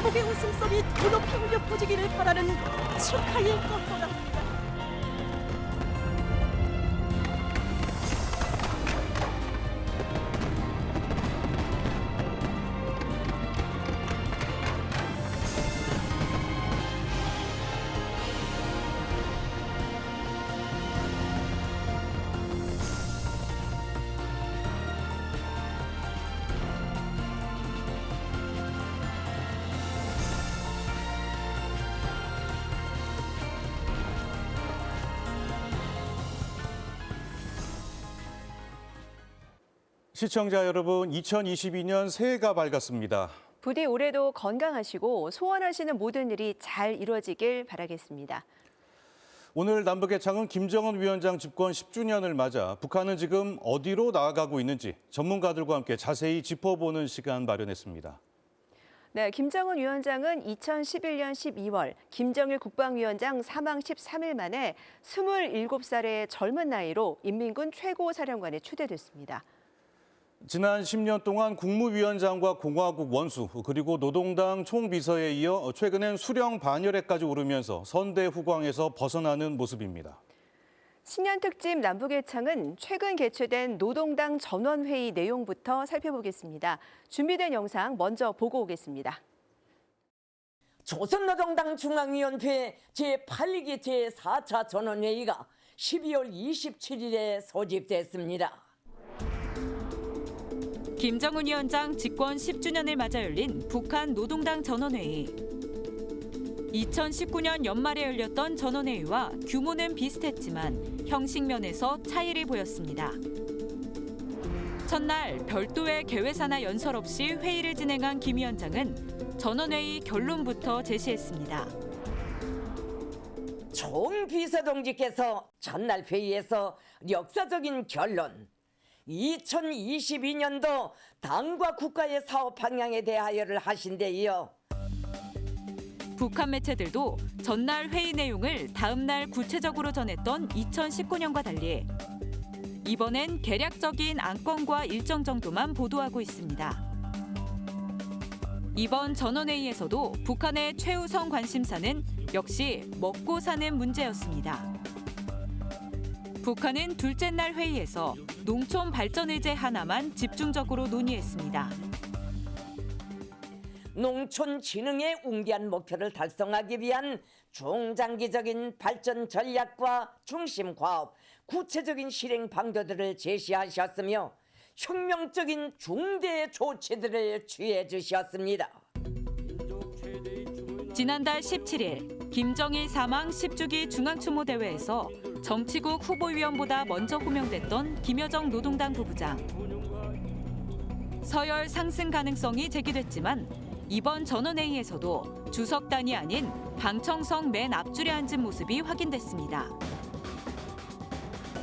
행복의 웃음소리 더 높이 울려 퍼지기를 바라는 축하의 꽃보다. 시청자 여러분, 2022년 새해가 밝았습니다. 부디 올해도 건강하시고 소원하시는 모든 일이 잘 이루어지길 바라겠습니다. 오늘 남북의창은 김정은 위원장 집권 10주년을 맞아 북한은 지금 어디로 나아가고 있는지 전문가들과 함께 자세히 짚어보는 시간 마련했습니다. 네, 김정은 위원장은 2011년 12월 김정일 국방위원장 사망 13일 만에 27살의 젊은 나이로 인민군 최고사령관에 추대됐습니다. 지난 10년 동안 국무위원장과 공화국 원수 그리고 노동당 총비서에 이어 최근엔 수령 반열에까지 오르면서 선대 후광에서 벗어나는 모습입니다. 신년 특집 남북의창은 최근 개최된 노동당 전원회의 내용부터 살펴보겠습니다. 준비된 영상 먼저 보고 오겠습니다. 조선노동당 중앙위원회 제8기 제4차 전원회의가 12월 27일에 소집됐습니다. 김정은 위원장 집권 10주년을 맞아 열린 북한 노동당 전원회의. 2019년 연말에 열렸던 전원회의와 규모는 비슷했지만 형식 면에서 차이를 보였습니다. 첫날 별도의 개회사나 연설 없이 회의를 진행한 김 위원장은 전원회의 결론부터 제시했습니다. 총 비서동지께서 전날 회의에서 역사적인 결론, 2022년도 당과 국가의 사업 방향에 대하여를 하신 데 이어 북한 매체들도 전날 회의 내용을 다음 날 구체적으로 전했던 2019년과 달리 이번엔 개략적인 안건과 일정 정도만 보도하고 있습니다. 이번 전원회의에서도 북한의 최우선 관심사는 역시 먹고 사는 문제였습니다. 북한은 둘째 날 회의에서 농촌 발전 의제 하나만 집중적으로 논의했습니다. 농촌 진흥의 웅대한 목표를 달성하기 위한 중장기적인 발전 전략과 중심 과업, 구체적인 실행 방도들을 제시하셨으며 혁명적인 중대 조치들을 취해 주셨습니다. 지난달 17일 김정일 사망 10주기 중앙추모대회에서 정치국 후보위원보다 먼저 호명됐던 김여정 노동당 부부장. 서열 상승 가능성이 제기됐지만 이번 전원회의에서도 주석단이 아닌 방청석 맨 앞줄에 앉은 모습이 확인됐습니다.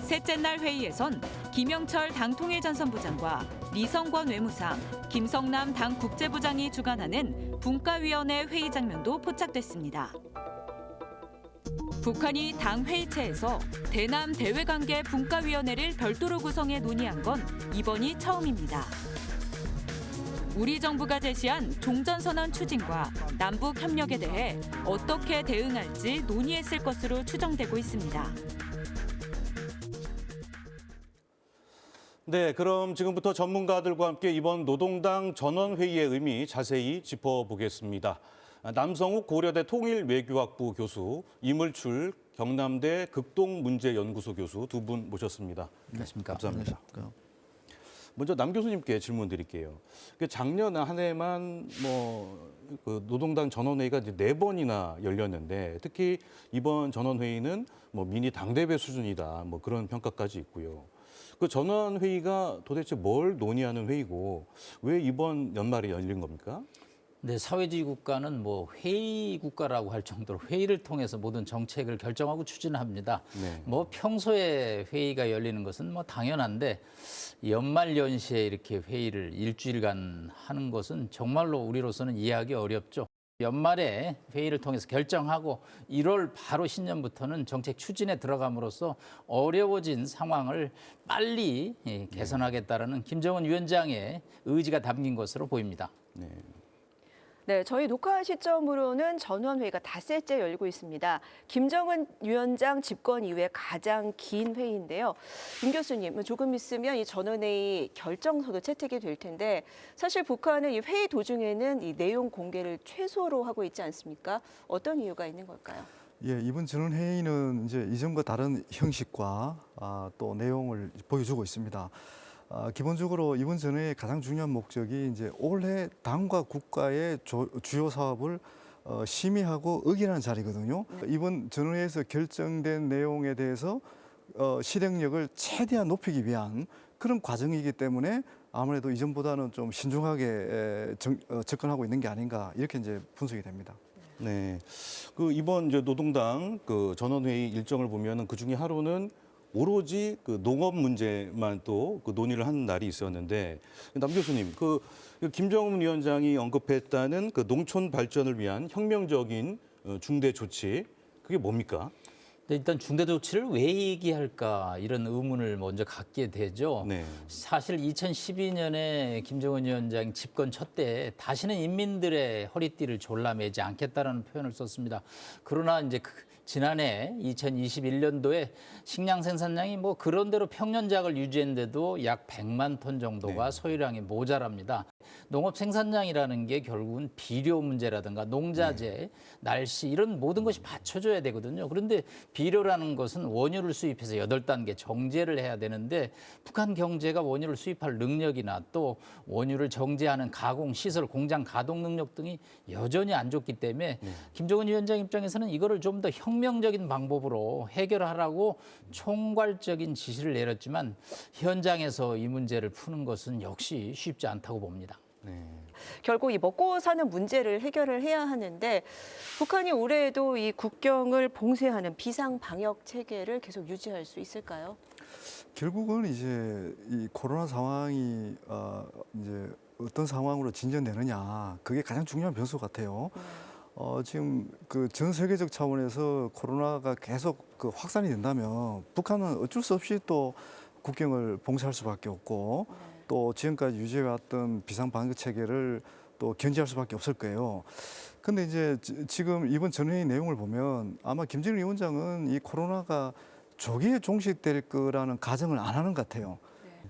셋째 날 회의에선 김영철 당 통일전선부장과 리성권 외무상, 김성남 당 국제부장이 주관하는 분과위원회 회의 장면도 포착됐습니다. 북한이 당 회의체에서 대남 대외관계 분과위원회를 별도로 구성해 논의한 건 이번이 처음입니다. 우리 정부가 제시한 종전선언 추진과 남북 협력에 대해 어떻게 대응할지 논의했을 것으로 추정되고 있습니다. 네, 그럼 지금부터 전문가들과 함께 이번 노동당 전원회의의 의미 자세히 짚어보겠습니다. 남성욱 고려대 통일외교학부 교수, 이물출 경남대 극동문제연구소 교수 두 분 모셨습니다. 안녕하십니까. 감사합니다. 먼저 남 교수님께 질문 드릴게요. 작년 한 해만 그 노동당 전원회의가 이제 4번이나 열렸는데 특히 이번 전원회의는 미니 당대회 수준이다 그런 평가까지 있고요. 그 전원회의가 도대체 뭘 논의하는 회의고 왜 이번 연말에 열린 겁니까? 네, 사회주의 국가는 회의 국가라고 할 정도로 회의를 통해서 모든 정책을 결정하고 추진합니다. 네. 평소에 회의가 열리는 것은 당연한데 연말 연시에 이렇게 회의를 일주일간 하는 것은 정말로 우리로서는 이해하기 어렵죠. 연말에 회의를 통해서 결정하고 1월 바로 신년부터는 정책 추진에 들어감으로써 어려워진 상황을 빨리 개선하겠다라는 김정은 위원장의 의지가 담긴 것으로 보입니다. 네. 네, 저희 녹화 시점으로는 전원회의가 닷새째 열리고 있습니다. 김정은 위원장 집권 이후에 가장 긴 회의인데요. 임 교수님, 조금 있으면 이 전원회의 결정서도 채택이 될 텐데 사실 북한은 이 회의 도중에는 이 내용 공개를 최소로 하고 있지 않습니까? 어떤 이유가 있는 걸까요? 예, 이번 전원회의는 이제 이전과 다른 형식과 또 내용을 보여주고 있습니다. 기본적으로 이번 전회의 가장 중요한 목적이 이제 올해 당과 국가의 주요 사업을 심의하고 의견하는 자리거든요. 이번 전회에서 결정된 내용에 대해서 실행력을 최대한 높이기 위한 그런 과정이기 때문에 아무래도 이전보다는 좀 신중하게 접근하고 있는 게 아닌가 이렇게 이제 분석이 됩니다. 네, 그 이번 이제 노동당 그 전원회의 일정을 보면은 그 중에 하루는 오로지 그 농업 문제만 또 그 논의를 하는 날이 있었는데 남 교수님, 그 김정은 위원장이 언급했다는 그 농촌 발전을 위한 혁명적인 중대 조치 그게 뭡니까? 일단 중대 조치를 왜 얘기할까 이런 의문을 먼저 갖게 되죠. 네. 사실 2012년에 김정은 위원장 집권 첫 때 다시는 인민들의 허리띠를 졸라매지 않겠다라는 표현을 썼습니다. 그러나 이제 지난해 2021년도에 식량 생산량이 뭐 그런대로 평년작을 유지했는데도 약 100만 톤 정도가 소요량이 모자랍니다. 농업 생산량이라는 게 결국은 비료 문제라든가 농자재, 날씨 이런 모든 것이 받쳐줘야 되거든요. 그런데 비료라는 것은 원유를 수입해서 8단계 정제를 해야 되는데 북한 경제가 원유를 수입할 능력이나 또 원유를 정제하는 가공, 시설, 공장 가동 능력 등이 여전히 안 좋기 때문에 김정은 위원장 입장에서는 이거를 좀 더 혁명적인 방법으로 해결하라고 총괄적인 지시를 내렸지만 현장에서 이 문제를 푸는 것은 역시 쉽지 않다고 봅니다. 네. 결국 이 먹고 사는 문제를 해결을 해야 하는데 북한이 올해에도 이 국경을 봉쇄하는 비상 방역 체계를 계속 유지할 수 있을까요? 결국은 이제 이 코로나 상황이 이제 어떤 상황으로 진전되느냐 그게 가장 중요한 변수 같아요. 지금 그 전 세계적 차원에서 코로나가 계속 그 확산이 된다면 북한은 어쩔 수 없이 또 국경을 봉쇄할 수밖에 없고 또 지금까지 유지해왔던 비상 방역 체계를 또 견제할 수밖에 없을 거예요. 근데 이제 지금 이번 전회의 내용을 보면 아마 김정일 위원장은 이 코로나가 조기에 종식될 거라는 가정을 안 하는 것 같아요.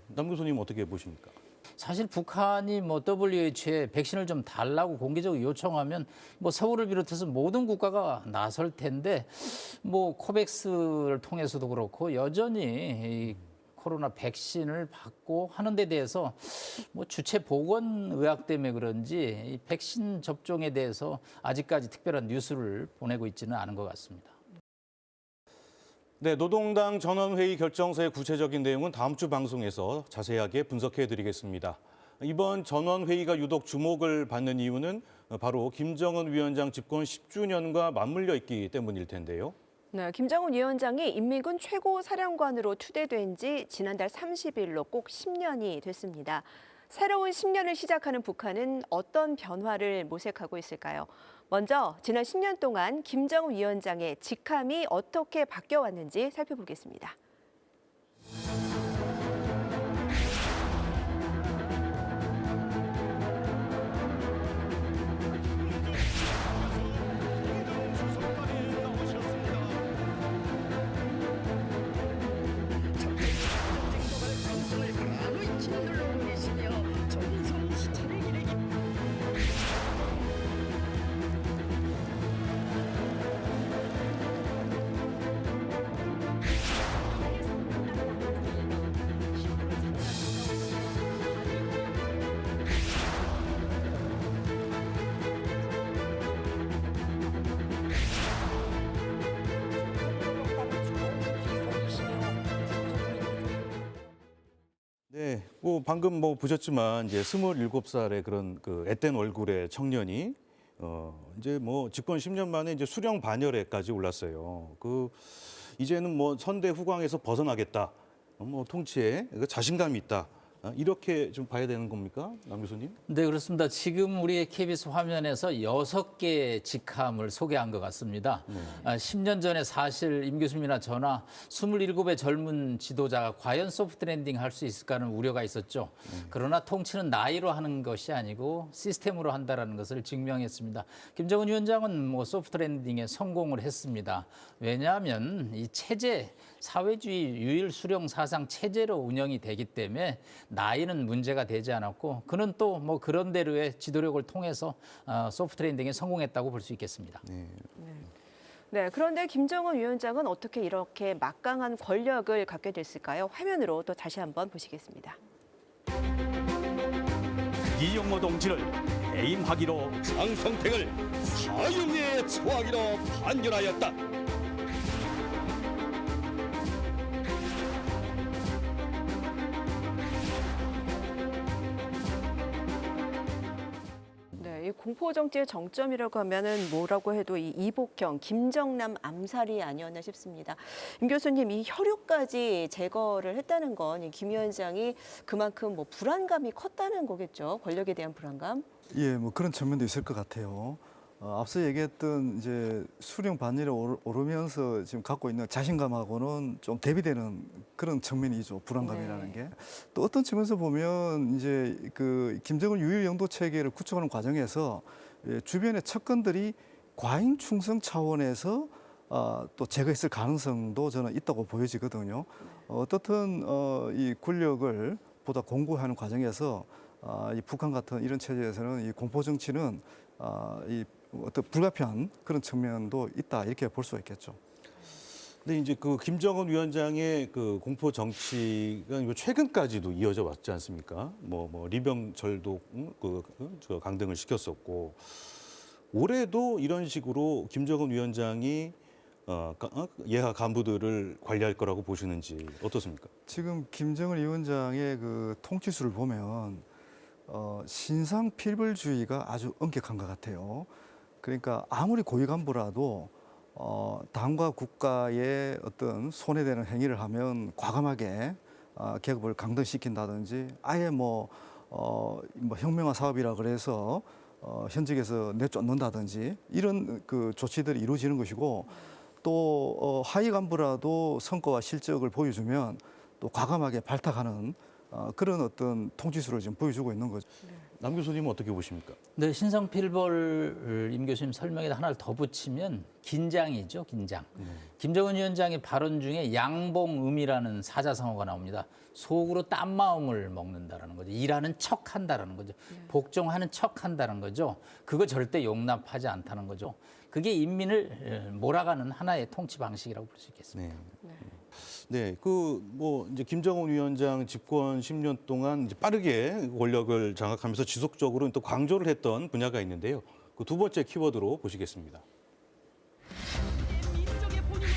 남 교수님 어떻게 보십니까? 사실 북한이 뭐 WHO에 백신을 좀 달라고 공개적으로 요청하면 뭐 서울을 비롯해서 모든 국가가 나설 텐데 뭐 코백스를 통해서도 그렇고 여전히 이 코로나 백신을 받고 하는 데 대해서 뭐 주체 보건 의학 때문에 그런지 이 백신 접종에 대해서 아직까지 특별한 뉴스를 보내고 있지는 않은 것 같습니다. 네, 노동당 전원회의 결정서의 구체적인 내용은 다음 주 방송에서 자세하게 분석해 드리겠습니다. 이번 전원회의가 유독 주목을 받는 이유는 바로 김정은 위원장 집권 10주년과 맞물려 있기 때문일 텐데요. 네, 김정은 위원장이 인민군 최고사령관으로 추대된 지 지난달 30일로 꼭 10년이 됐습니다. 새로운 10년을 시작하는 북한은 어떤 변화를 모색하고 있을까요? 먼저 지난 10년 동안 김정은 위원장의 직함이 어떻게 바뀌어왔는지 살펴보겠습니다. 네, 뭐 방금 뭐 보셨지만 이제 27살의 그런 그 앳된 얼굴의 청년이 이제 뭐 집권 10년 만에 이제 수령 반열에까지 올랐어요. 그 이제는 뭐 선대 후광에서 벗어나겠다, 뭐 통치에 자신감이 있다. 이렇게 좀 봐야 되는 겁니까, 남 교수님? 네, 그렇습니다. 지금 우리 KBS 화면에서 6개의 직함을 소개한 것 같습니다. 10년 전에 사실 임 교수님이나 저나 27의 젊은 지도자가 과연 소프트 랜딩 할 수 있을까 하는 우려가 있었죠. 그러나 통치는 나이로 하는 것이 아니고 시스템으로 한다는 것을 증명했습니다. 김정은 위원장은 뭐 소프트 랜딩에 성공을 했습니다. 왜냐하면 이 체제, 사회주의 유일 수령 사상 체제로 운영이 되기 때문에 나이는 문제가 되지 않았고 그는 또 뭐 그런 대로의 지도력을 통해서 소프트 랜딩에 성공했다고 볼 수 있겠습니다. 네, 그런데 김정은 위원장은 어떻게 이렇게 막강한 권력을 갖게 됐을까요? 화면으로 또 다시 한번 보시겠습니다. 이용호 동지를 해임하기로 장성택을 사형에 처하기로 판결하였다. 네, 이 공포 정치의 정점이라고 하면은 뭐라고 해도 이 이복형, 김정남 암살이 아니었나 싶습니다. 임 교수님, 이 혈육까지 제거를 했다는 건 김 위원장이 그만큼 뭐 불안감이 컸다는 거겠죠. 권력에 대한 불안감. 예, 뭐 그런 측면도 있을 것 같아요. 앞서 얘기했던 이제 수령 반열에 오르면서 지금 갖고 있는 자신감하고는 좀 대비되는 그런 측면이죠. 불안감이라는 게. 또 어떤 측면에서 보면 이제 그 김정은 유일 영도 체계를 구축하는 과정에서 주변의 측근들이 과잉 충성 차원에서 또 제거했을 가능성도 저는 있다고 보여지거든요. 어떻든 이 권력을 보다 공고하는 과정에서 이 북한 같은 이런 체제에서는 이 공포 정치는 이 어떤 불가피한 그런 측면도 있다 이렇게 볼 수가 있겠죠. 근데 이제 그 김정은 위원장의 그 공포 정치가 최근까지도 이어져 왔지 않습니까? 뭐 리병철도 저 강등을 시켰었고 올해도 이런 식으로 김정은 위원장이 예하 간부들을 관리할 거라고 보시는지 어떻습니까? 지금 김정은 위원장의 그 통치수를 보면 신상 필벌주의가 아주 엄격한 것 같아요. 그러니까 아무리 고위 간부라도 당과 국가의 어떤 손해되는 행위를 하면 과감하게 계급을 강등시킨다든지 아예 뭐 혁명화 사업이라 그래서 현직에서 내쫓는다든지 이런 그 조치들이 이루어지는 것이고 또 하위 간부라도 성과와 실적을 보여주면 또 과감하게 발탁하는 그런 어떤 통치수를 지금 보여주고 있는 거죠. 남 교수님은 어떻게 보십니까? 네, 신성필벌 임 교수님 설명에다 하나를 더 붙이면 긴장이죠, 긴장. 김정은 위원장의 발언 중에 양봉음이라는 사자성어가 나옵니다. 속으로 딴 마음을 먹는다라는 거죠. 일하는 척한다라는 거죠. 복종하는 척한다는 거죠. 그거 절대 용납하지 않다는 거죠. 그게 인민을 몰아가는 하나의 통치 방식이라고 볼 수 있겠습니다. 네, 그 뭐 이제 김정은 위원장 집권 10년 동안 이제 빠르게 권력을 장악하면서 지속적으로 또 강조를 했던 분야가 있는데요. 그 두 번째 키워드로 보시겠습니다. 민족의 본인을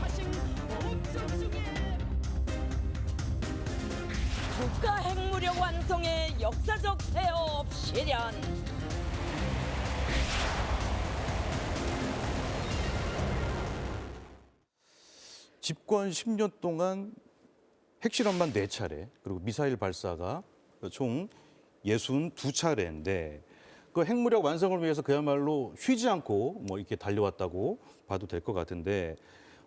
하신 옥성숭의 국가 핵무력 완성의 역사적 해업 실현. 집권 10년 동안 핵실험만 4차례, 그리고 미사일 발사가 총 62차례인데 그 핵무력 완성을 위해서 그야말로 쉬지 않고 뭐 이렇게 달려왔다고 봐도 될 것 같은데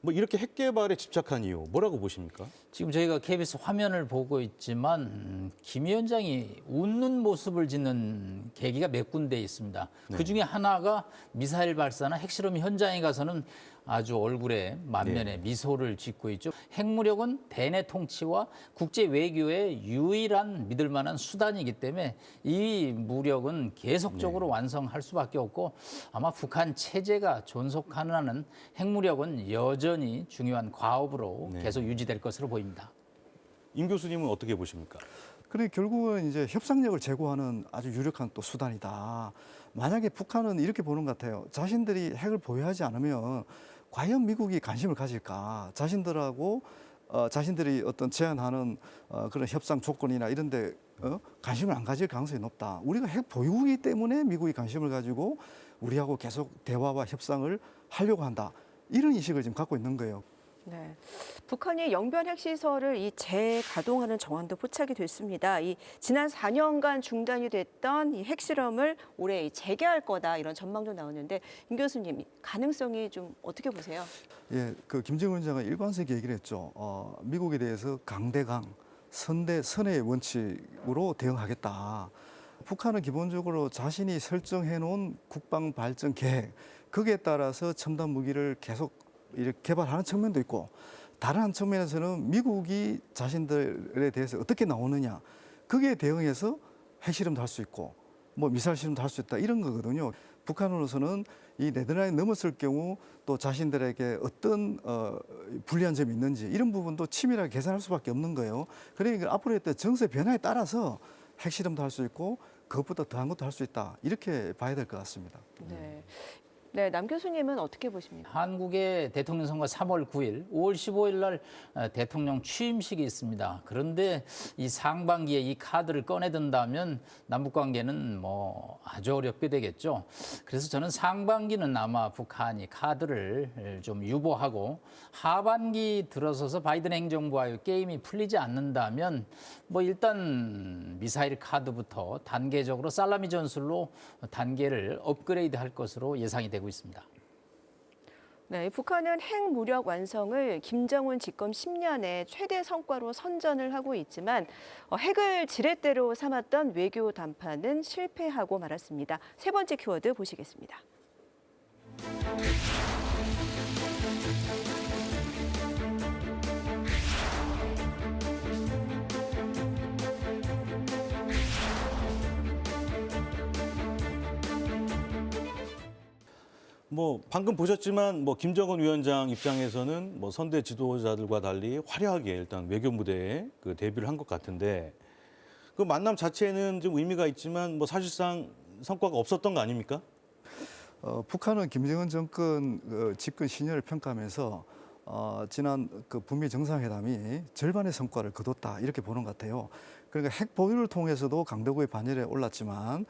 뭐 이렇게 핵 개발에 집착한 이유 뭐라고 보십니까? 지금 저희가 KBS 화면을 보고 있지만 김 위원장이 웃는 모습을 짓는 계기가 몇 군데 있습니다. 그중에 하나가 미사일 발사나 핵실험 현장에 가서는 아주 얼굴에 만면에 미소를 짓고 있죠. 핵무력은 대내 통치와 국제 외교의 유일한 믿을 만한 수단이기 때문에 이 무력은 계속적으로 완성할 수밖에 없고 아마 북한 체제가 존속하는 핵무력은 여전히 중요한 과업으로 계속 유지될 것으로 보입니다. 임 교수님은 어떻게 보십니까? 그래 결국은 이제 협상력을 제고하는 아주 유력한 또 수단이다. 만약에 북한은 이렇게 보는 것 같아요. 자신들이 핵을 보유하지 않으면 과연 미국이 관심을 가질까? 자신들하고 자신들이 어떤 제안하는 그런 협상 조건이나 이런 데 관심을 안 가질 가능성이 높다. 우리가 핵 보유국이기 때문에 미국이 관심을 가지고 우리하고 계속 대화와 협상을 하려고 한다. 이런 인식을 지금 갖고 있는 거예요. 네. 북한이 영변 핵시설을 이 재가동하는 정황도 포착이 됐습니다. 이 지난 4년간 중단이 됐던 이 핵실험을 올해 재개할 거다 이런 전망도 나오는데 임 교수님 가능성이 좀 어떻게 보세요? 예, 그 김정은 위원장은 일관되게 얘기를 했죠. 미국에 대해서 강대강, 선의 원칙으로 대응하겠다. 북한은 기본적으로 자신이 설정해 놓은 국방 발전 계획, 거기에 따라서 첨단 무기를 계속 이렇게 개발하는 측면도 있고, 다른 한 측면에서는 미국이 자신들에 대해서 어떻게 나오느냐, 거기에 대응해서 핵실험도 할 수 있고, 뭐 미사일 실험도 할 수 있다 이런 거거든요. 북한으로서는 이 레드라인 넘었을 경우 또 자신들에게 어떤 불리한 점이 있는지 이런 부분도 치밀하게 계산할 수밖에 없는 거예요. 그러니까 앞으로 했던 정세 변화에 따라서 핵실험도 할 수 있고 그것보다 더한 것도 할 수 있다 이렇게 봐야 될 것 같습니다. 네. 네, 남 교수님은 어떻게 보십니까? 한국의 대통령 선거 3월 9일, 5월 15일 날 대통령 취임식이 있습니다. 그런데 이 상반기에 이 카드를 꺼내든다면 남북 관계는 뭐 아주 어렵게 되겠죠. 그래서 저는 상반기는 아마 북한이 카드를 좀 유보하고 하반기 들어서서 바이든 행정부와의 게임이 풀리지 않는다면 뭐 일단 미사일 카드부터 단계적으로 살라미 전술로 단계를 업그레이드 할 것으로 예상이 되고 있습니다. 네, 북한은 핵 무력 완성을 김정은 집권 10년의 최대 성과로 선전을 하고 있지만 핵을 지렛대로 삼았던 외교 담판은 실패하고 말았습니다. 세 번째 키워드 보시겠습니다. 뭐 방금 보셨지만 뭐 김정은 위원장 입장에서는 뭐 선대 지도자들과 달리 화려하게 일단 외교 무대에 그 데뷔를 한 것 같은데 그 만남 자체는 좀 의미가 있지만 뭐 사실상 성과가 없었던 거 아닙니까? 북한은 김정은 정권 집권 시년을 평가하면서 지난 그 북미 정상회담이 절반의 성과를 거뒀다 이렇게 보는 것 같아요. 그러니까 핵 보유를 통해서도 강대국의 반열에 올랐지만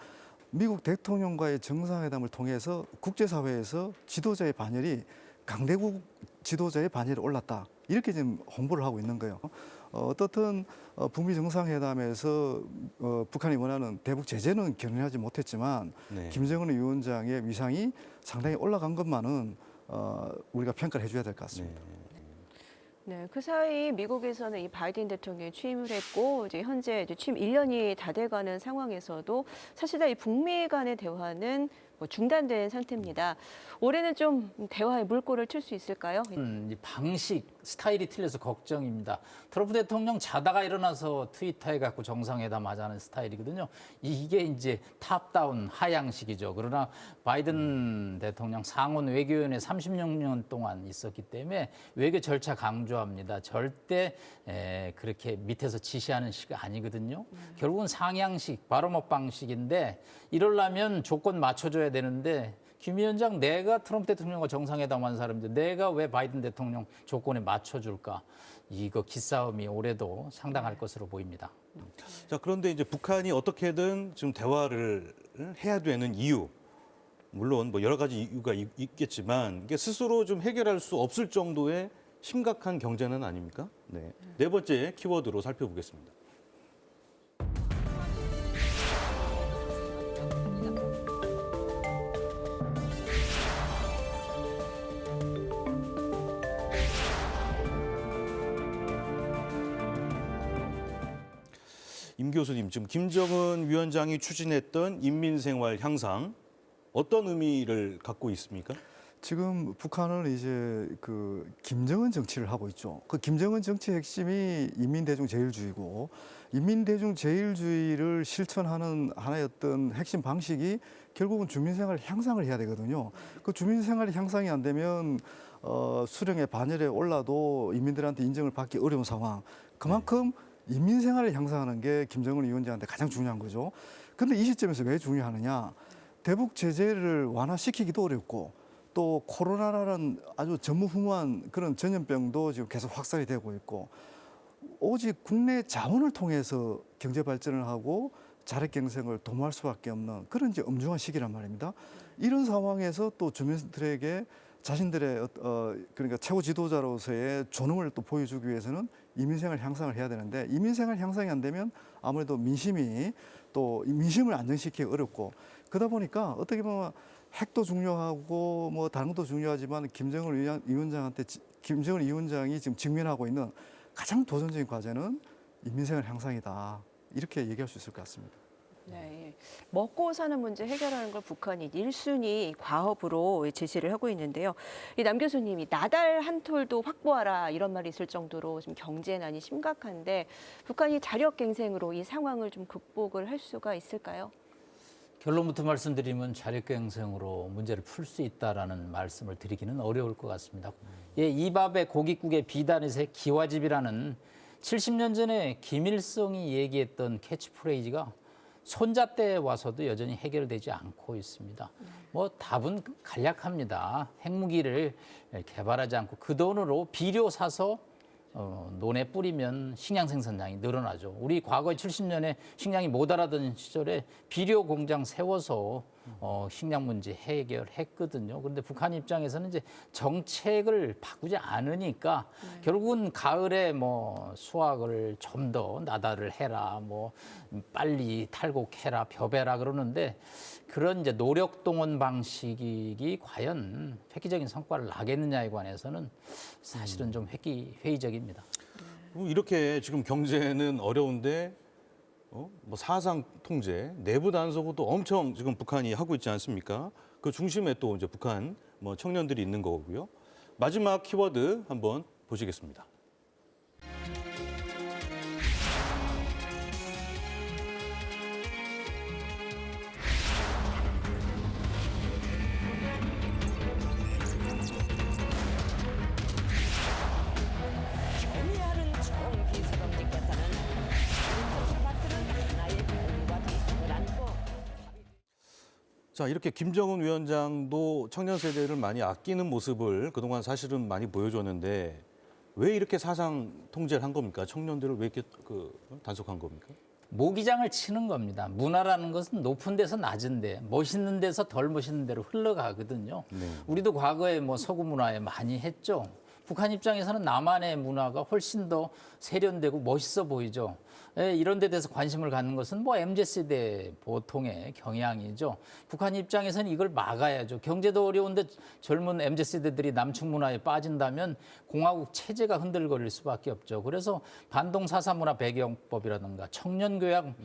미국 대통령과의 정상회담을 통해서 국제사회에서 지도자의 반열이 강대국 지도자의 반열에 올랐다. 이렇게 지금 홍보를 하고 있는 거예요. 어떻든 북미 정상회담에서 북한이 원하는 대북 제재는 견인하지 못했지만 네. 김정은 위원장의 위상이 상당히 올라간 것만은 우리가 평가를 해줘야 될 것 같습니다. 네, 그 사이 미국에서는 이 바이든 대통령이 취임을 했고 이제 현재 취임 1년이 다 돼가는 상황에서도 사실상 이 북미 간의 대화는 뭐 중단된 상태입니다. 올해는 좀 대화의 물꼬를 틀 수 있을까요? 이 방식, 스타일이 틀려서 걱정입니다. 트럼프 대통령 자다가 일어나서 트위터에 갖고 정상회담 하자는 스타일이거든요. 이게 이제 탑다운 하향식이죠. 그러나 바이든 대통령 상원 외교위원회 36년 동안 있었기 때문에 외교 절차 강조합니다. 절대 그렇게 밑에서 지시하는 식 아니거든요. 결국은 상향식, 바로업 방식인데 이러려면 조건 맞춰줘야 되는데 김 위원장 내가 트럼프 대통령과 정상회담한 사람인데 내가 왜 바이든 대통령 조건에 맞춰줄까? 이거 기싸움이 올해도 상당할 것으로 보입니다. 자, 그런데 이제 북한이 어떻게든 지금 대화를 해야 되는 이유, 물론 뭐 여러 가지 이유가 있겠지만 이게 스스로 좀 해결할 수 없을 정도의 심각한 경제는 아닙니까? 네. 네 번째 키워드로 살펴보겠습니다. 임 교수님, 지금 김정은 위원장이 추진했던 인민생활 향상 어떤 의미를 갖고 있습니까? 지금 북한은 이제 그 김정은 정치를 하고 있죠. 그 김정은 정치의 핵심이 인민대중제일주의고 인민대중제일주의를 실천하는 하나의 어떤 핵심 방식이 결국은 주민생활 향상을 해야 되거든요. 그 주민생활 향상이 안 되면 수령의 반열에 올라도 인민들한테 인정을 받기 어려운 상황. 그만큼 인민생활을 향상하는 게 김정은 위원장한테 가장 중요한 거죠. 그런데 이 시점에서 왜 중요하느냐? 대북 제재를 완화시키기도 어렵고 또 코로나라는 아주 전무후무한 그런 전염병도 지금 계속 확산이 되고 있고 오직 국내 자원을 통해서 경제 발전을 하고 자력 경쟁을 도모할 수밖에 없는 그런 이제 엄중한 시기란 말입니다. 이런 상황에서 또 주민들에게 자신들의 그러니까 최고 지도자로서의 존엄을 또 보여주기 위해서는 이민생활 향상을 해야 되는데 이민생활 향상이 안 되면 아무래도 민심이 또 민심을 안정시키기 어렵고 그러다 보니까 어떻게 보면 핵도 중요하고 뭐 다른 것도 중요하지만 김정은 위원장이 지금 직면하고 있는 가장 도전적인 과제는 인민생활 향상이다. 이렇게 얘기할 수 있을 것 같습니다. 네, 먹고 사는 문제 해결하는 걸 북한이 1순위 과업으로 제시를 하고 있는데요. 이 남 교수님이 나달 한 톨도 확보하라 이런 말이 있을 정도로 지금 경제난이 심각한데 북한이 자력갱생으로 이 상황을 좀 극복을 할 수가 있을까요? 결론부터 말씀드리면 자력갱생으로 문제를 풀 수 있다라는 말씀을 드리기는 어려울 것 같습니다. 예, 이 밥에 고깃국에 비단에서 기와집이라는 70년 전에 김일성이 얘기했던 캐치프레이즈가 손자 때 와서도 여전히 해결되지 않고 있습니다. 뭐 답은 간략합니다. 핵무기를 개발하지 않고 그 돈으로 비료 사서 논에 뿌리면 식량 생산량이 늘어나죠. 우리 과거에 70년에 식량이 모자라던 시절에 비료 공장 세워서 식량 문제 해결했거든요. 그런데 북한 입장에서는 이제 정책을 바꾸지 않으니까 결국은 가을에 뭐 수확을 좀 더 나달을 해라, 뭐 빨리 탈곡해라, 벼베라 그러는데 그런 이제 노력 동원 방식이 과연 획기적인 성과를 나겠느냐에 관해서는 사실은 좀 회의적입니다. 이렇게 지금 경제는 어려운데 뭐 사상 통제, 내부 단속도 엄청 지금 북한이 하고 있지 않습니까? 그 중심에 또 이제 북한 뭐 청년들이 있는 거고요. 마지막 키워드 한번 보시겠습니다. 경의하는 총 비서정직께서는 사밭들은 하나의 공과 비석을 안고 자, 이렇게 김정은 위원장도 청년 세대를 많이 아끼는 모습을 그동안 사실은 많이 보여줬는데 왜 이렇게 사상 통제를 한 겁니까? 청년들을 왜 이렇게 단속한 겁니까? 모기장을 치는 겁니다. 문화라는 것은 높은 데서 낮은데 멋있는 데서 덜 멋있는 데로 흘러가거든요. 네. 우리도 과거에 뭐 서구 문화에 많이 했죠. 북한 입장에서는 남한의 문화가 훨씬 더 세련되고 멋있어 보이죠. 예, 이런 데 대해서 관심을 갖는 것은 뭐 MZ세대 보통의 경향이죠. 북한 입장에서는 이걸 막아야죠. 경제도 어려운데 젊은 MZ세대들이 남측 문화에 빠진다면 공화국 체제가 흔들거릴 수밖에 없죠. 그래서 반동 사사문화 배경법이라든가 청년교양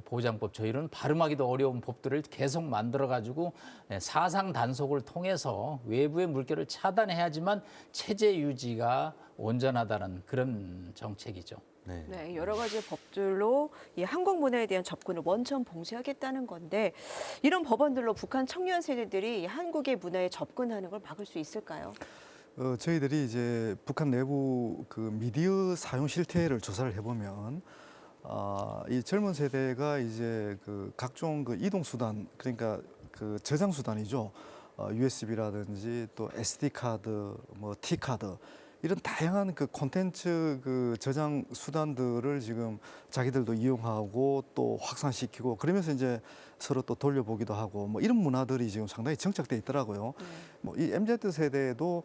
보장법, 저희는 발음하기도 어려운 법들을 계속 만들어가지고 사상 단속을 통해서 외부의 물결을 차단해야지만 체제 유지가 온전하다는 그런 정책이죠. 네, 여러 가지 법들로 이 한국 문화에 대한 접근을 원천 봉쇄하겠다는 건데 이런 법안들로 북한 청년 세대들이 한국의 문화에 접근하는 걸 막을 수 있을까요? 저희들이 이제 북한 내부 그 미디어 사용 실태를 조사를 해보면 이 젊은 세대가 이제 그 각종 그 이동 수단 그러니까 그 저장 수단이죠. USB라든지 또 SD 카드, 뭐 T 카드 이런 다양한 그 콘텐츠 그 저장 수단들을 지금 자기들도 이용하고 또 확산시키고 그러면서 이제 서로 또 돌려보기도 하고 뭐 이런 문화들이 지금 상당히 정착돼 있더라고요. 뭐 이 MZ 세대도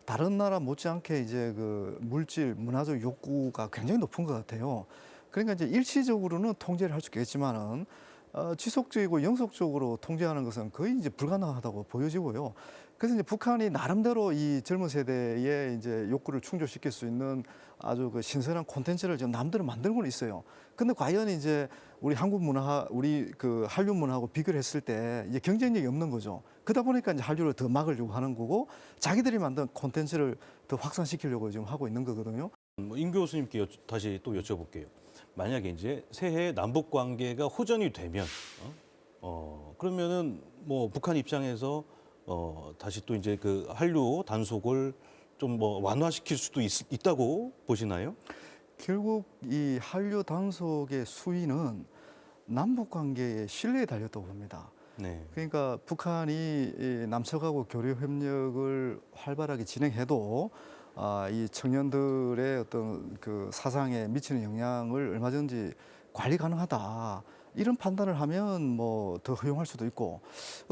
다른 나라 못지않게 이제 그 물질 문화적 욕구가 굉장히 높은 것 같아요. 그러니까 이제 일시적으로는 통제를 할 수 있겠지만은 지속적이고 영속적으로 통제하는 것은 거의 이제 불가능하다고 보여지고요. 그래서 이제 북한이 나름대로 이 젊은 세대의 이제 욕구를 충족시킬 수 있는 아주 그 신선한 콘텐츠를 지금 남들은 만들고는 있어요. 근데 과연 이제 우리 한국 문화, 우리 그 한류 문화하고 비교를 했을 때 이제 경쟁력이 없는 거죠. 그러다 보니까 이제 한류를 더 막으려고 하는 거고 자기들이 만든 콘텐츠를 더 확산시키려고 지금 하고 있는 거거든요. 임 교수님께 다시 또 여쭤볼게요. 만약에 이제 새해 남북 관계가 호전이 되면 그러면은 뭐 북한 입장에서 다시 또 이제 그 한류 단속을 좀 뭐 완화시킬 수도 있다고 보시나요? 결국 이 한류 단속의 수위는 남북 관계의 신뢰에 달렸다고 봅니다. 네. 그러니까 북한이 이 남측하고 교류 협력을 활발하게 진행해도 이 청년들의 어떤 그 사상에 미치는 영향을 얼마든지 관리 가능하다. 이런 판단을 하면 뭐 더 허용할 수도 있고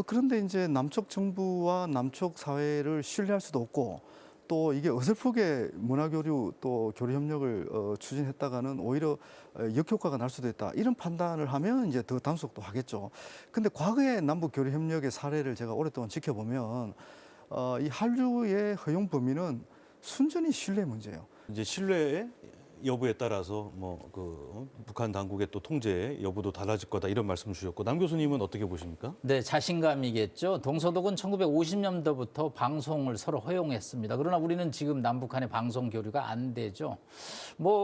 그런데 이제 남쪽 정부와 남쪽 사회를 신뢰할 수도 없고 또 이게 어설프게 문화교류 또 교류 협력을 추진했다가는 오히려 역효과가 날 수도 있다 이런 판단을 하면 이제 더 단속도 하겠죠. 근데 과거의 남북 교류 협력의 사례를 제가 오랫동안 지켜보면 이 한류의 허용 범위는 순전히 신뢰 문제예요. 이제 신뢰의 여부에 따라서 북한 당국의 또 통제 여부도 달라질 거다 이런 말씀 주셨고 남 교수님은 어떻게 보십니까? 네, 자신감이겠죠. 동서독은 1950년도부터 방송을 서로 허용했습니다. 그러나 우리는 지금 남북한의 방송 교류가 안 되죠.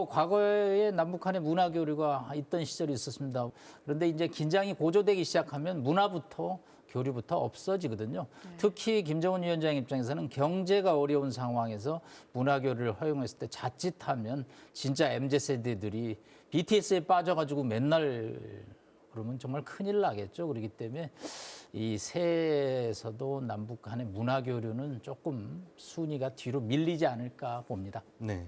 과거에 남북한의 문화 교류가 있던 시절이 있었습니다. 그런데 이제 긴장이 고조되기 시작하면 문화부터 교류부터 없어지거든요. 특히 김정은 위원장 입장에서는 경제가 어려운 상황에서 문화교류를 허용했을 때 자칫하면 진짜 MZ세대들이 BTS에 빠져가지고 맨날 그러면 정말 큰일 나겠죠. 그렇기 때문에 이 새해에서도 남북 간의 문화교류는 조금 순위가 뒤로 밀리지 않을까 봅니다. 네.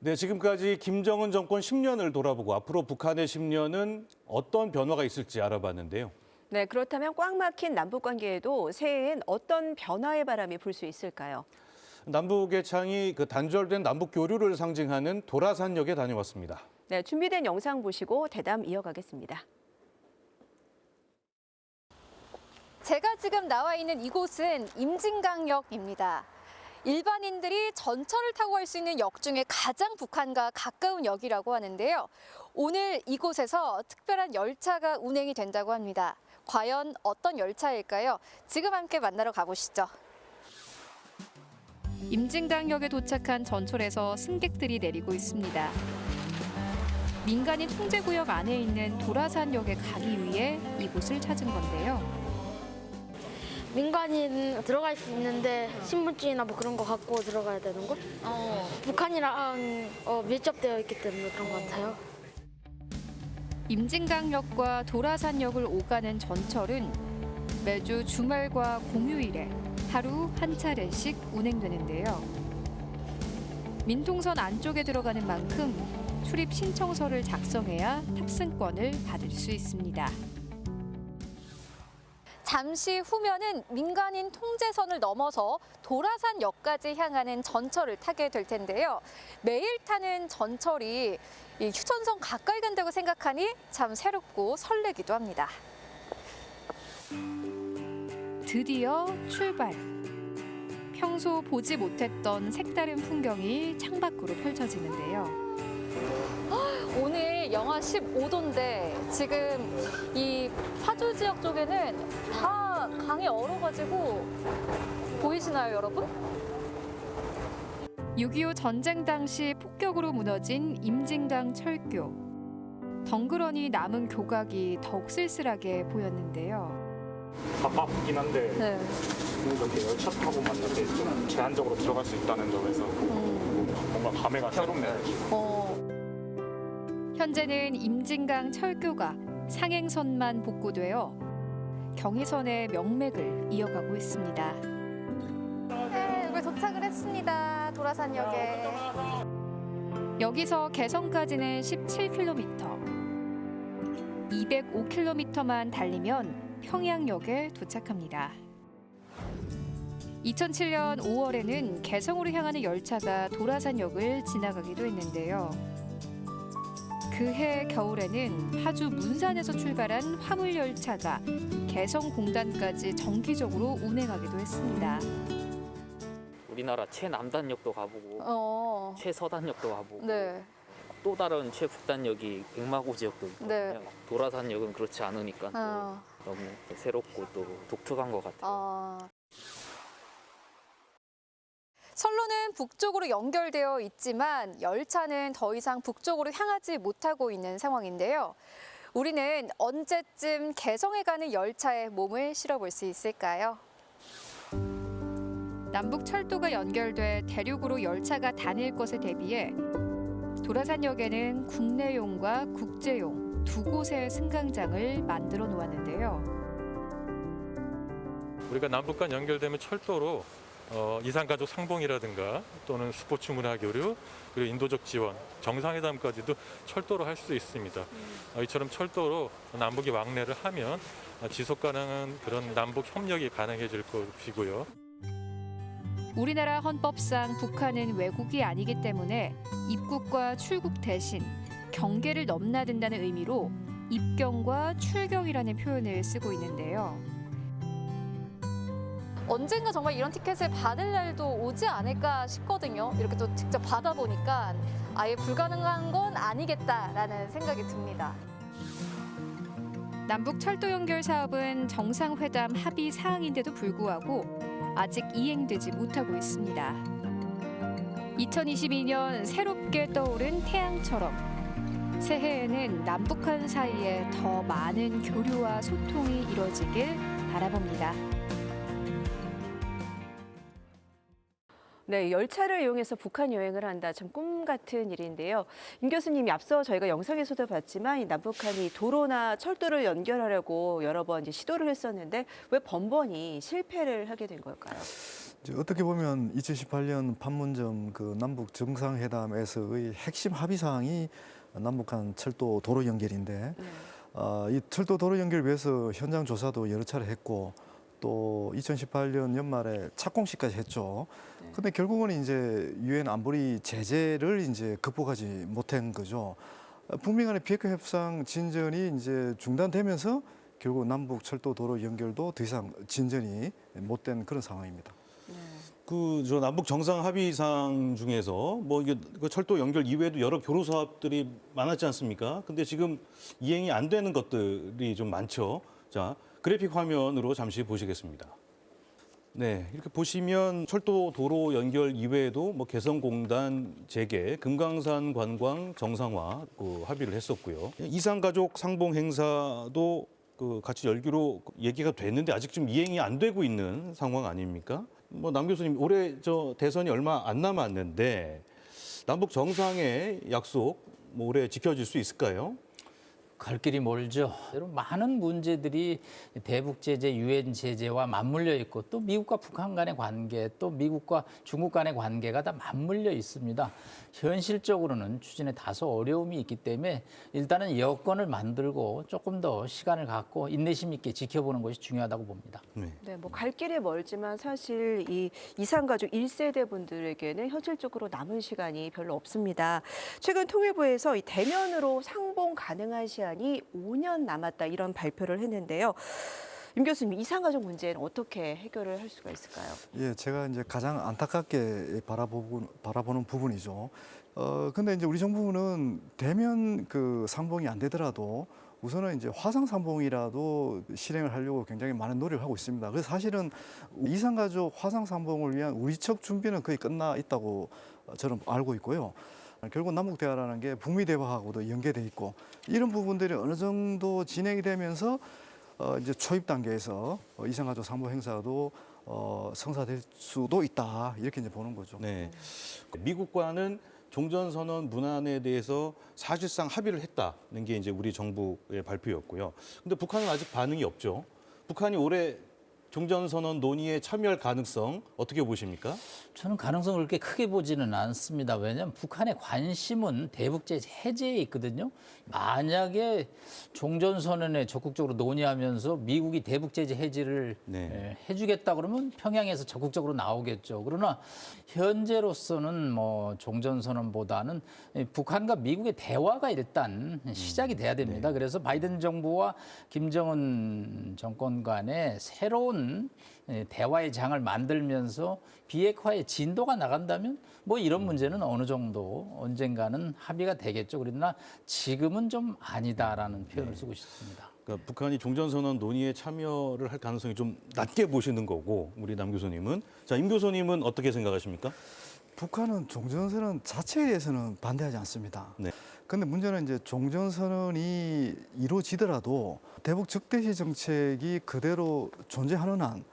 네, 지금까지 김정은 정권 10년을 돌아보고 앞으로 북한의 10년은 어떤 변화가 있을지 알아봤는데요. 네, 그렇다면 꽉 막힌 남북 관계에도 새해엔 어떤 변화의 바람이 불 수 있을까요? 남북의 창이 단절된 남북 교류를 상징하는 도라산역에 다녀왔습니다. 네, 준비된 영상 보시고 대담 이어가겠습니다. 제가 지금 나와 있는 이곳은 임진강역입니다. 일반인들이 전철을 타고 갈 수 있는 역 중에 가장 북한과 가까운 역이라고 하는데요. 오늘 이곳에서 특별한 열차가 운행이 된다고 합니다. 과연 어떤 열차일까요? 지금 함께 만나러 가보시죠. 임진강역에 도착한 전철에서 승객들이 내리고 있습니다. 민간인 통제구역 안에 있는 도라산역에 가기 위해 이곳을 찾은 건데요. 민간인 들어갈 수 있는데 신분증이나 뭐 그런 거 갖고 들어가야 되는 곳? 북한이랑 밀접되어 있기 때문에 그런 것 같아요. 임진강역과 도라산역을 오가는 전철은 매주 주말과 공휴일에 하루 한 차례씩 운행되는데요. 민통선 안쪽에 들어가는 만큼 출입 신청서를 작성해야 탑승권을 받을 수 있습니다. 잠시 후면은 민간인 통제선을 넘어서 도라산역까지 향하는 전철을 타게 될 텐데요. 매일 타는 전철이 이 휴전선 가까이 간다고 생각하니 참 새롭고 설레기도 합니다. 드디어 출발. 평소 보지 못했던 색다른 풍경이 창밖으로 펼쳐지는데요. 오늘 영하 15도인데 지금 이 파주 지역 쪽에는 다 강이 얼어가지고 보이시나요, 여러분? 6.25 전쟁 당시 폭격으로 무너진 임진강 철교. 덩그러니 남은 교각이 더욱 쓸쓸하게 보였는데요. 가깝긴 한데 네. 이렇게 열차 타고 갔는데 좀 제한적으로 들어갈 수 있다는 점에서 뭔가 감회가 새롭네요. 현재는 임진강 철교가 상행선만 복구되어 경의선의 명맥을 이어가고 있습니다. 네, 여기 도착을 했습니다. 도라산역에. 여기서 개성까지는 17km. 205km만 달리면 평양역에 도착합니다. 2007년 5월에는 개성으로 향하는 열차가 도라산역을 지나가기도 했는데요. 그해 겨울에는 파주 문산에서 출발한 화물열차가 개성공단까지 정기적으로 운행하기도 했습니다. 우리나라 최남단역도 가보고 최서단역도 가보고 네. 또 다른 최북단역이 백마고 지역도 있거든요. 네. 도라산역은 그렇지 않으니까 또 너무 새롭고 또 독특한 것 같아요. 선로는 북쪽으로 연결되어 있지만 열차는 더 이상 북쪽으로 향하지 못하고 있는 상황인데요. 우리는 언제쯤 개성에 가는 열차에 몸을 실어볼 수 있을까요? 남북 철도가 연결돼 대륙으로 열차가 다닐 것에 대비해 도라산역에는 국내용과 국제용 두 곳의 승강장을 만들어 놓았는데요. 우리가 남북 간 연결되면 철도로 이산가족 상봉이라든가 또는 스포츠 문화 교류 그리고 인도적 지원, 정상회담까지도 철도로 할 수 있습니다. 이처럼 철도로 남북이 왕래를 하면 지속 가능한 그런 남북 협력이 가능해질 것이고요. 우리나라 헌법상 북한은 외국이 아니기 때문에 입국과 출국 대신 경계를 넘나든다는 의미로 입경과 출경이라는 표현을 쓰고 있는데요. 언젠가 정말 이런 티켓을 받을 날도 오지 않을까 싶거든요. 이렇게 또 직접 받아보니까 아예 불가능한 건 아니겠다라는 생각이 듭니다. 남북 철도 연결 사업은 정상회담 합의 사항인데도 불구하고 아직 이행되지 못하고 있습니다. 2022년 새롭게 떠오른 태양처럼 새해에는 남북한 사이에 더 많은 교류와 소통이 이뤄지길 바라봅니다. 네, 열차를 이용해서 북한 여행을 한다. 참 꿈 같은 일인데요. 임 교수님이 앞서 저희가 영상에서도 봤지만 이 남북한이 도로나 철도를 연결하려고 여러 번 이제 시도를 했었는데 왜 번번이 실패를 하게 된 걸까요? 어떻게 보면 2018년 판문점 그 남북 정상회담에서의 핵심 합의 사항이 남북한 철도 도로 연결인데 이 철도 도로 연결을 위해서 현장 조사도 여러 차례 했고 또 2018년 연말에 착공식까지 했죠. 근데 결국은 이제 유엔 안보리 제재를 이제 극복하지 못한 거죠. 북미 간의 비핵화 협상 진전이 이제 중단되면서 결국 남북 철도 도로 연결도 더 이상 진전이 못된 그런 상황입니다. 저 남북 정상 합의상 중에서 뭐 이게 그 철도 연결 이외에도 여러 교류 사업들이 많았지 않습니까? 근데 지금 이행이 안 되는 것들이 좀 많죠. 자, 그래픽 화면으로 잠시 보시겠습니다. 네, 이렇게 보시면 철도 도로 연결 이외에도 뭐 개성공단 재개, 금강산 관광 정상화 합의를 했었고요. 이산가족 상봉 행사도 같이 열기로 얘기가 됐는데 아직 좀 이행이 안 되고 있는 상황 아닙니까? 뭐 남 교수님 올해 대선이 얼마 안 남았는데 남북 정상의 약속 뭐 올해 지켜질 수 있을까요? 갈 길이 멀죠. 많은 문제들이 대북 제재, 유엔 제재와 맞물려 있고 또 미국과 북한 간의 관계, 또 미국과 중국 간의 관계가 다 맞물려 있습니다. 현실적으로는 추진에 다소 어려움이 있기 때문에 일단은 여건을 만들고 조금 더 시간을 갖고 인내심 있게 지켜보는 것이 중요하다고 봅니다. 네, 뭐 갈 길이 멀지만 사실 이 이산가족 1세대 분들에게는 현실적으로 남은 시간이 별로 없습니다. 최근 통일부에서 이 대면으로 상봉 가능한 시간이 5년 남았다 이런 발표를 했는데요. 임 교수님, 이산가족 문제는 어떻게 해결을 할 수가 있을까요? 예, 제가 이제 가장 안타깝게 바라보는 부분이죠. 근데 이제 우리 정부는 대면 상봉이 안 되더라도 우선은 이제 화상 상봉이라도 실행을 하려고 굉장히 많은 노력을 하고 있습니다. 그래서 사실은 이산가족 화상 상봉을 위한 우리 척 준비는 거의 끝나 있다고 저는 알고 있고요. 결국 남북 대화라는 게 북미 대화하고도 연계돼 있고 이런 부분들이 어느 정도 진행이 되면서 이제 초입 단계에서 이산가족 상봉 행사도 성사될 수도 있다 이렇게 이제 보는 거죠. 네, 미국과는 종전선언 문안에 대해서 사실상 합의를 했다는 게 이제 우리 정부의 발표였고요. 근데 북한은 아직 반응이 없죠. 북한이 올해 종전선언 논의에 참여할 가능성 어떻게 보십니까? 저는 가능성을 그렇게 크게 보지는 않습니다. 왜냐하면 북한의 관심은 대북제재 해제에 있거든요. 만약에 종전선언에 적극적으로 논의하면서 미국이 대북제재 해제를 해주겠다 그러면 평양에서 적극적으로 나오겠죠. 그러나 현재로서는 뭐 종전선언보다는 북한과 미국의 대화가 일단 시작이 돼야 됩니다. 그래서 바이든 정부와 김정은 정권 간에 새로운 대화의 장을 만들면서 비핵화의 진도가 나간다면 뭐 이런 문제는 어느 정도 언젠가는 합의가 되겠죠. 그러나 지금은 좀 아니다라는 표현을 쓰고 싶습니다. 그러니까 북한이 종전선언 논의에 참여를 할 가능성이 좀 낮게 보시는 거고 우리 남 교수님은. 자, 임 교수님은 어떻게 생각하십니까? 북한은 종전선언 자체에 대해서는 반대하지 않습니다. 네. 근데 문제는 이제 종전선언이 이루어지더라도 대북 적대시 정책이 그대로 존재하는 한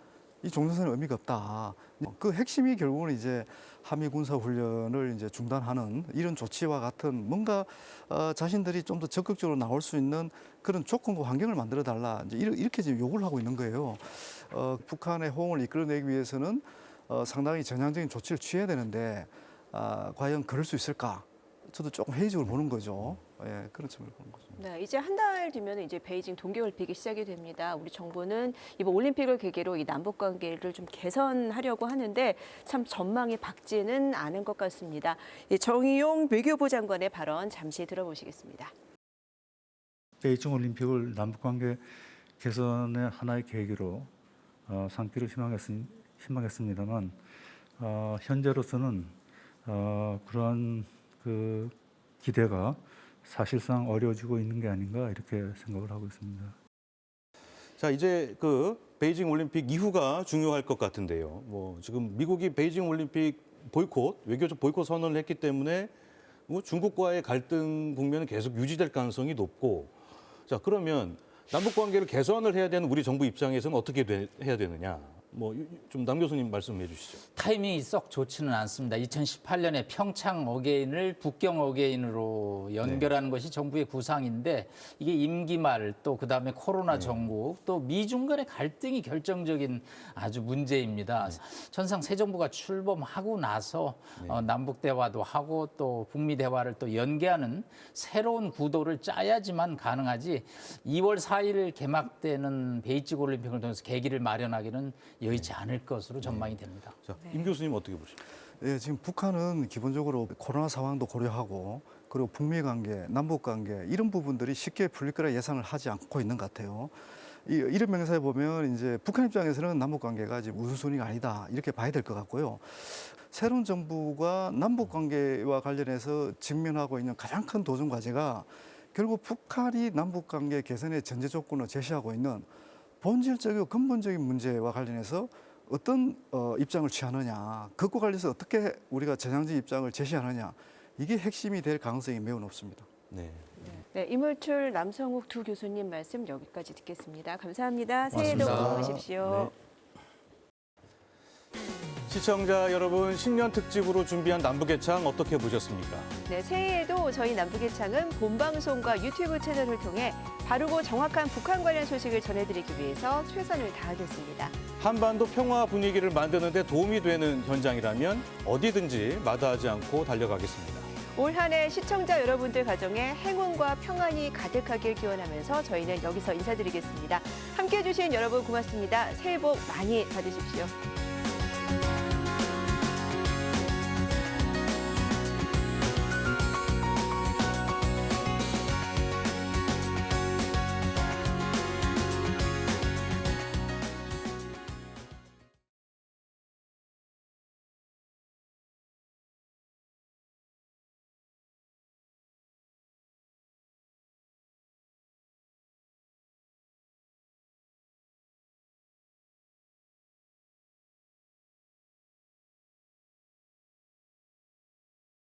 이 종전선언 의미가 없다. 그 핵심이 결국은 이제 한미 군사 훈련을 이제 중단하는 이런 조치와 같은 뭔가 자신들이 좀 더 적극적으로 나올 수 있는 그런 조건과 환경을 만들어 달라. 이제 이렇게 지금 요구를 하고 있는 거예요. 북한의 호응을 이끌어내기 위해서는 상당히 전향적인 조치를 취해야 되는데 과연 그럴 수 있을까? 저도 조금 회의적으로 보는 거죠. 예, 그런 측면을 보는 거죠. 네, 이제 한 달 뒤면 이제 베이징 동계올림픽이 시작이 됩니다. 우리 정부는 이번 올림픽을 계기로 이 남북 관계를 좀 개선하려고 하는데 참 전망이 밝지는 않은 것 같습니다. 정의용 외교부 장관의 발언 잠시 들어보시겠습니다. 베이징 올림픽을 남북 관계 개선의 하나의 계기로 삼기를 희망했습니다만 현재로서는 그런 그 기대가 사실상 어려워지고 있는 게 아닌가 이렇게 생각을 하고 있습니다. 자, 이제 그 베이징 올림픽 이후가 중요할 것 같은데요. 뭐 지금 미국이 베이징 올림픽 보이콧, 외교적 보이콧 선언을 했기 때문에 뭐 중국과의 갈등 국면은 계속 유지될 가능성이 높고, 자, 그러면 남북 관계를 개선을 해야 되는 우리 정부 입장에서는 어떻게 해야 되느냐? 뭐 좀 남 교수님 말씀해 주시죠. 타이밍이 썩 좋지는 않습니다. 2018년에 평창 어게인을 북경 어게인으로 연결하는 것이 정부의 구상인데 이게 임기 말 또 그다음에 코로나 전국 또 미중 간의 갈등이 결정적인 아주 문제입니다. 천상 새 정부가 출범하고 나서 남북 대화도 하고 또 북미 대화를 또 연계하는 새로운 구도를 짜야지만 가능하지 2월 4일 개막되는 베이징 올림픽을 통해서 계기를 마련하기는 여의치 않을 것으로 전망이 됩니다. 자, 임 교수님 어떻게 보십니까? 예, 지금 북한은 기본적으로 코로나 상황도 고려하고 그리고 북미 관계, 남북 관계 이런 부분들이 쉽게 풀릴 거라 예상을 하지 않고 있는 것 같아요. 이런 명사에 보면 이제 북한 입장에서는 남북 관계가 지금 우선순위가 아니다 이렇게 봐야 될 것 같고요. 새로운 정부가 남북 관계와 관련해서 직면하고 있는 가장 큰 도전 과제가 결국 북한이 남북 관계 개선의 전제 조건을 제시하고 있는 본질적이고 근본적인 문제와 관련해서 어떤 입장을 취하느냐, 그것과 관련해서 어떻게 우리가 전향적 입장을 제시하느냐, 이게 핵심이 될 가능성이 매우 높습니다. 네. 네, 이물출, 남성욱 두 교수님 말씀 여기까지 듣겠습니다. 감사합니다. 새해도 고맙습니다. 건강하십시오. 시청자 여러분, 신년 특집으로 준비한 남북예창 어떻게 보셨습니까? 네, 새해에도 저희 남북예창은 본방송과 유튜브 채널을 통해 바르고 정확한 북한 관련 소식을 전해드리기 위해서 최선을 다하겠습니다. 한반도 평화 분위기를 만드는 데 도움이 되는 현장이라면 어디든지 마다하지 않고 달려가겠습니다. 올 한 해 시청자 여러분들 가정에 행운과 평안이 가득하길 기원하면서 저희는 여기서 인사드리겠습니다. 함께해 주신 여러분 고맙습니다. 새해 복 많이 받으십시오.